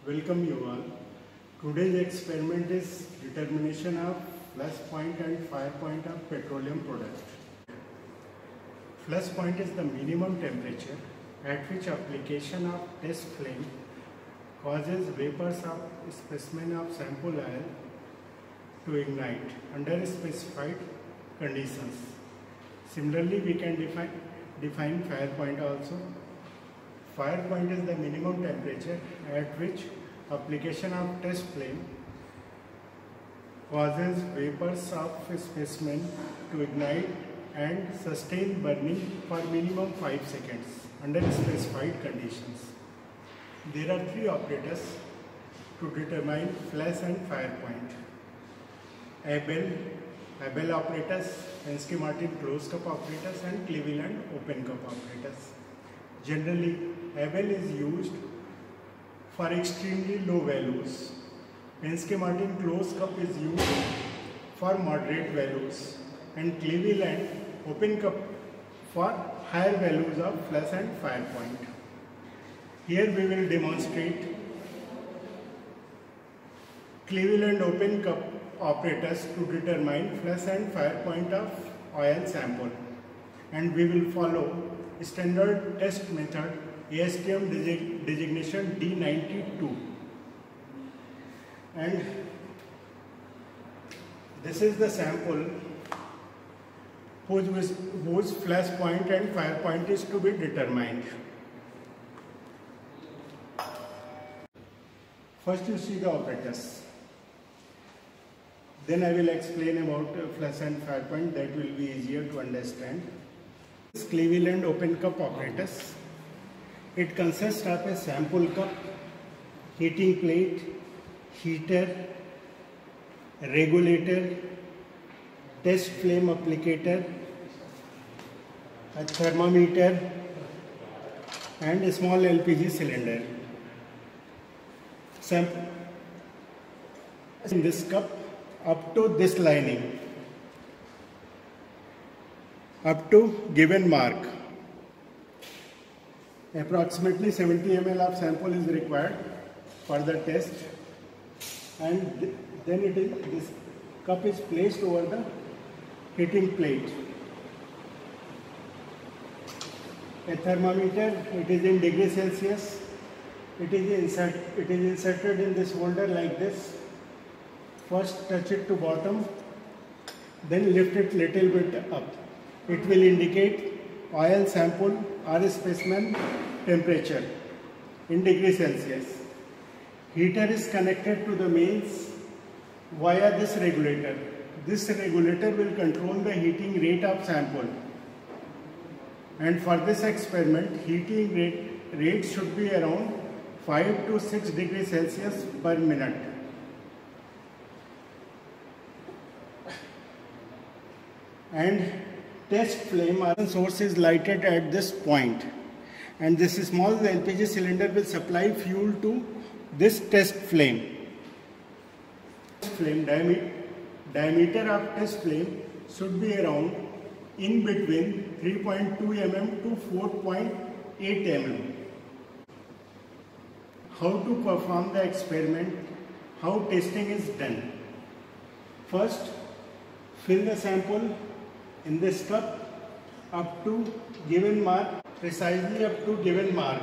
Welcome you all. Today's experiment is determination of flash point and fire point of petroleum product. Flash point is the minimum temperature at which application of test flame causes vapors of specimen of sample oil to ignite under specified conditions. Similarly, we can define fire point also. Fire point is the minimum temperature at which application of test flame causes vapors of specimen to ignite and sustain burning for minimum 5 seconds under specified conditions. There are three operators to determine flash and fire point. Abel operators, Pensky-Martin closed cup operators and Cleveland open cup operators. Generally, Abel is used for extremely low values. Pensky-Martin closed cup is used for moderate values and Cleveland open cup for higher values of flash and fire point. Here we will demonstrate Cleveland open cup operators to determine flash and fire point of oil sample, and we will follow standard test method ASTM designation D92, and this is the sample whose flash point and fire point is to be determined. First you see the operators, then I will explain about flash and fire point, that will be easier to understand. This Cleveland open cup operators. It consists of a sample cup, heating plate, heater, regulator, test flame applicator, a thermometer and a small LPG cylinder. Sample in this cup up to this lining, up to given mark. Approximately 70 ml of sample is required for the test, and then this cup is placed over the heating plate. A thermometer, it is in degree Celsius. It is inserted in this holder like this. First touch it to bottom, then lift it little bit up. It will indicate oil sample or specimen temperature in degree Celsius. Heater is connected to the mains via this regulator. This regulator will control the heating rate of sample. And for this experiment, heating rate should be around 5 to 6 degrees Celsius per minute. And test flame source is lighted at this point, and this small LPG cylinder will supply fuel to this test flame. Diameter of test flame should be around in between 3.2 mm to 4.8 mm. How to perform the experiment, how testing is done. First, fill the sample in this cup up to given mark, precisely up to given mark.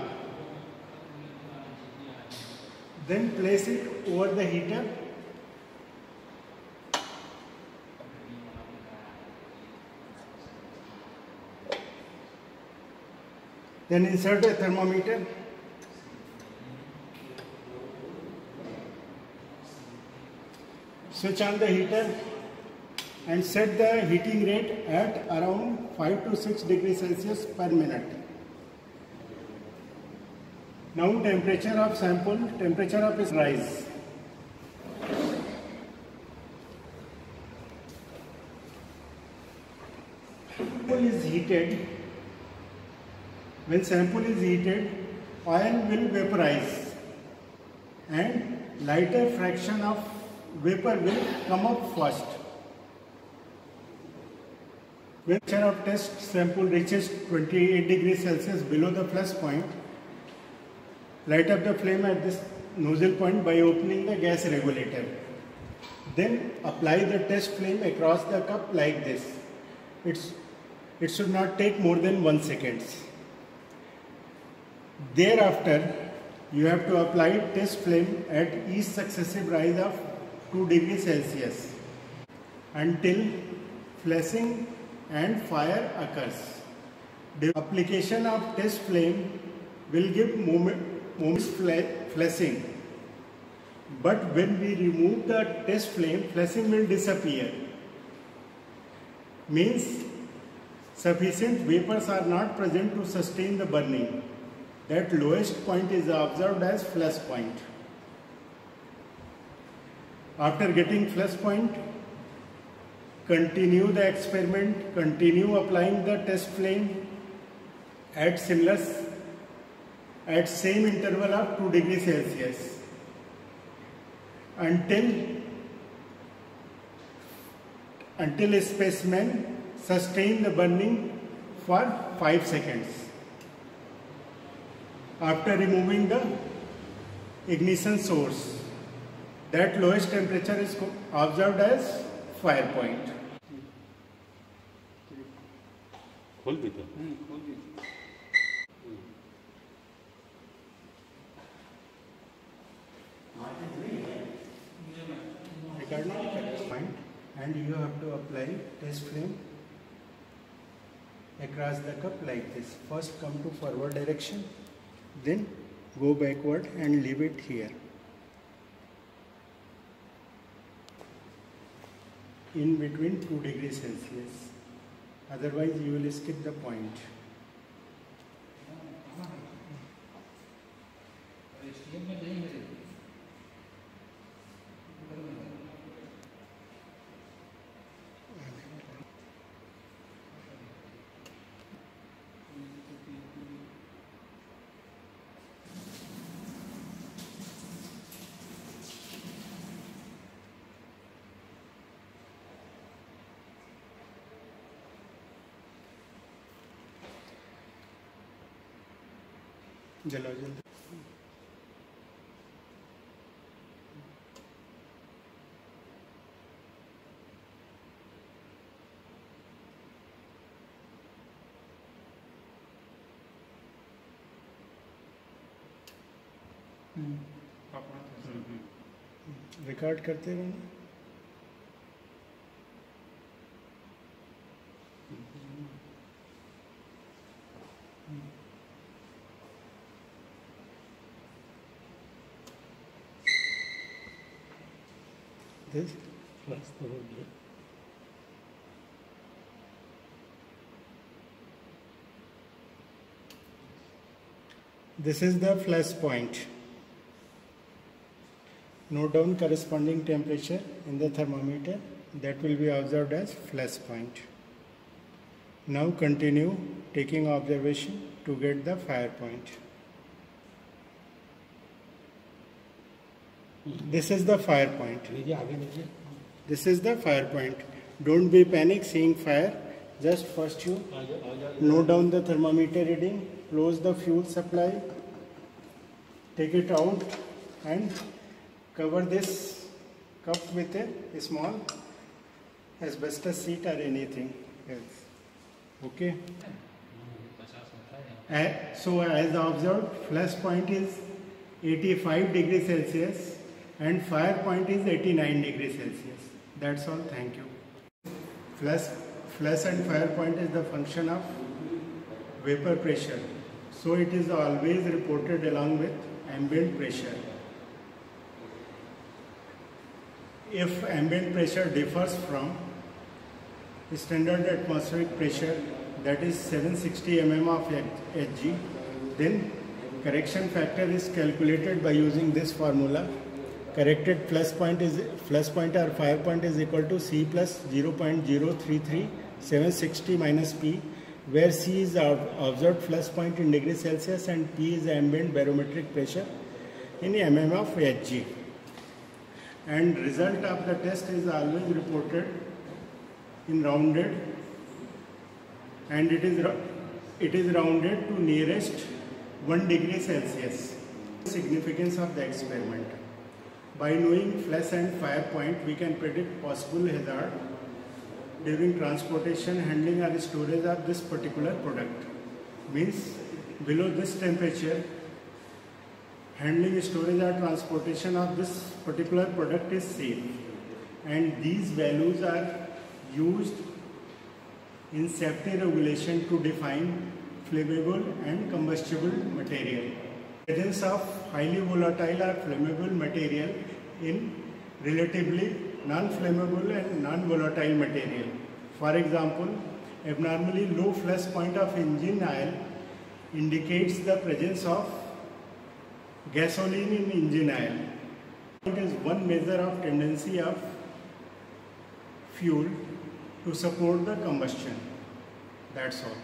Then place it over the heater. Then insert a thermometer. Switch on the heater and set the heating rate at around 5 to 6 degrees Celsius per minute. Now temperature of sample, temperature of its rise. Sample is heated. When sample is heated, oil will vaporize and lighter fraction of vapor will come up first. When temperature of test sample reaches 28 degrees Celsius below the flash point, light up the flame at this nozzle point by opening the gas regulator. Then apply the test flame across the cup like this. It should not take more than 1 second. Thereafter, you have to apply test flame at each successive rise of 2 degrees Celsius until flashing and fire occurs. The application of test flame will give moment's flashing, but when we remove the test flame, flashing will disappear. Means sufficient vapors are not present to sustain the burning. That lowest point is observed as flash point. After getting flash point, continue the experiment, continue applying the test flame at same interval of 2 degrees Celsius until a specimen sustain the burning for 5 seconds. After removing the ignition source, that lowest temperature is observed as fire point. खोल भी तो point, and you have to apply test flame across the cup like this. First come to forward direction, then go backward and leave it here. In between 2 degrees Celsius. Otherwise you will skip the point. जलाओ जल्दी. Record करते रहना. This plus the whole day. This is the flash point. Note down corresponding temperature in the thermometer. That will be observed as flash point. Now continue taking observation to get the fire point. This is the fire point. This is the fire point. Don't be panic seeing fire. Just first you note down the thermometer reading, close the fuel supply, take it out and cover this cup with a small asbestos sheet or anything else. Okay. So as observed, flash point is 85 degrees Celsius and fire point is 89 degrees Celsius. That's all. Thank you. Flash and fire point is the function of vapor pressure. So it is always reported along with ambient pressure. If ambient pressure differs from standard atmospheric pressure, that is 760 mm of Hg, then correction factor is calculated by using this formula. Corrected flash point or fire point is equal to C plus 0.033 760 minus P, where C is observed flash point in degrees Celsius and P is ambient barometric pressure in mm of Hg. And result of the test is always reported in rounded, and it is rounded to nearest 1 degree Celsius. Significance of the experiment. By knowing flash and fire point, we can predict possible hazard during transportation, handling or storage of this particular product. Means below this temperature, handling, storage or transportation of this particular product is safe, and these values are used in safety regulation to define flammable and combustible material. Presence of highly volatile or flammable material in relatively non-flammable and non-volatile material. For example, abnormally low flash point of engine oil indicates the presence of gasoline in engine oil. It is one measure of tendency of fuel to support the combustion. That's all.